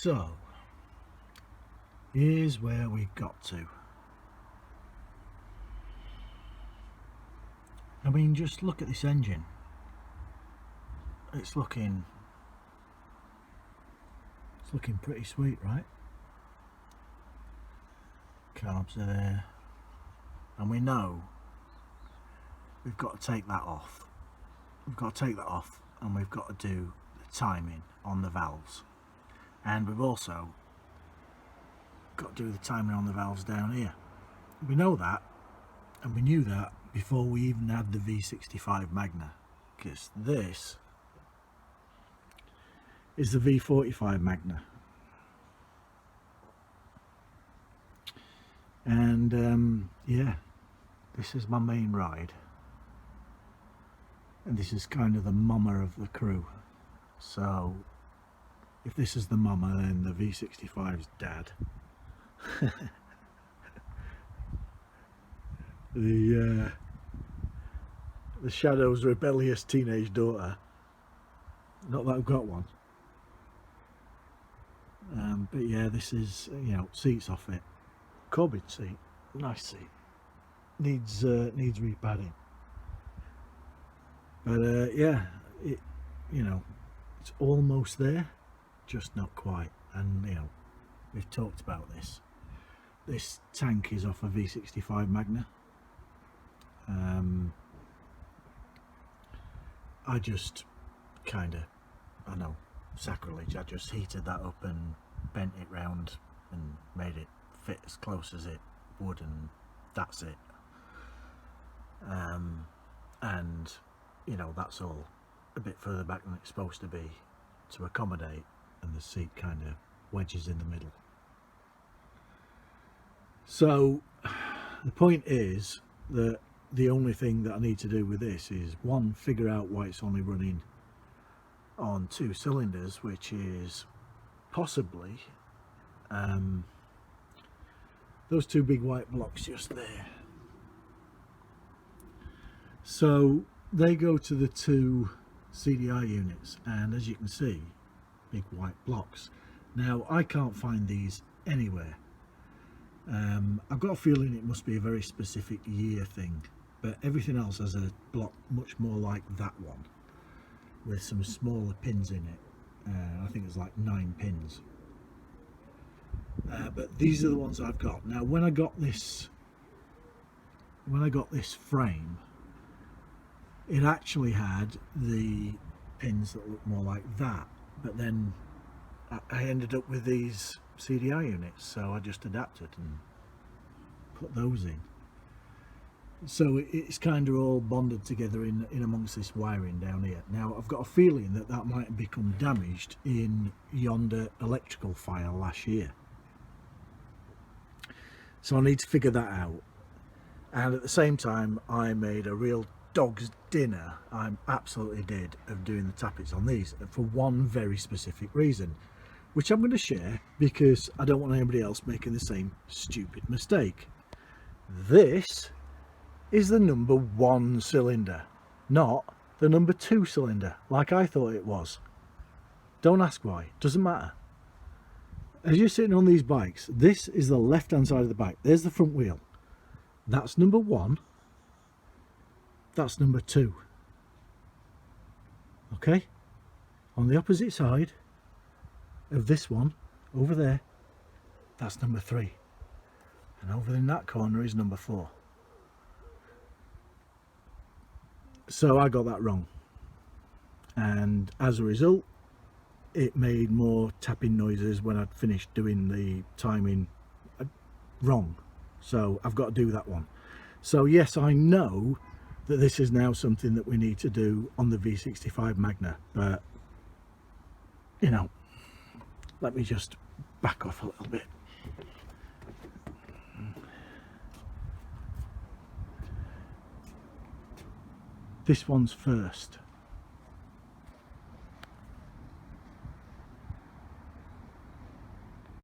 So here's where we got to. I mean, just look at this engine. It's looking pretty sweet, right? Carbs are there, and we know we've got to take that off. We've got to take that off, and we've got to do the timing on the valves, and we've also got to do the timing on the valves down here. We know that, and we knew that before we even had the V65 Magna, because this is the V45 Magna, and yeah, this is my main ride, and this is kind of the mama of the crew. So if this is the mama, then the V65's dad. The Shadow's rebellious teenage daughter. Not that I've got one. But yeah, this is, you know, seats off it. Corbin seat, nice seat. Needs repadding. But yeah, it, you know, it's almost there, just not quite. And you know, we've talked about this. This tank is off a V65 Magna. I just kind of, I know, sacrilege, I just heated that up and bent it round and made it fit as close as it would, and that's it. And you know, that's all a bit further back than it's supposed to be to accommodate, and the seat kind of wedges in the middle. So the point is that the only thing that I need to do with this is, one, figure out why it's only running on 2 cylinders, which is possibly those 2 big white blocks just there. So they go to the 2 CDI units, and as you can see, big white blocks. Now I can't find these anywhere. I've got a feeling it must be a very specific year thing, but everything else has a block much more like that one, with some smaller pins in it. I think it's like 9 pins. But these are the ones I've got. Now when I got this frame, it actually had the pins that look more like that, but then I ended up with these CDI units, so I just adapted and put those in. So it's kind of all bonded together in amongst this wiring down here. Now I've got a feeling that that might have become damaged in yonder electrical fire last year, so I need to figure that out. And at the same time, I made a real dog's dinner, I absolutely did, of doing the tappets on these, for one very specific reason, which I'm going to share because I don't want anybody else making the same stupid mistake. This is the number 1 cylinder, not the number 2 cylinder like I thought it was. Don't ask why, doesn't matter. As you're sitting on these bikes, this is the left hand side of the bike. There's the front wheel. That's number 1. That's number 2. Okay? On the opposite side of this one, over there, that's number 3. And over in that corner is number 4. So I got that wrong. And as a result, it made more tapping noises when I'd finished doing the timing wrong. So I've got to do that one. So yes, I know that this is now something that we need to do on the V65 Magna, but you know, let me just back off a little bit. This one's first.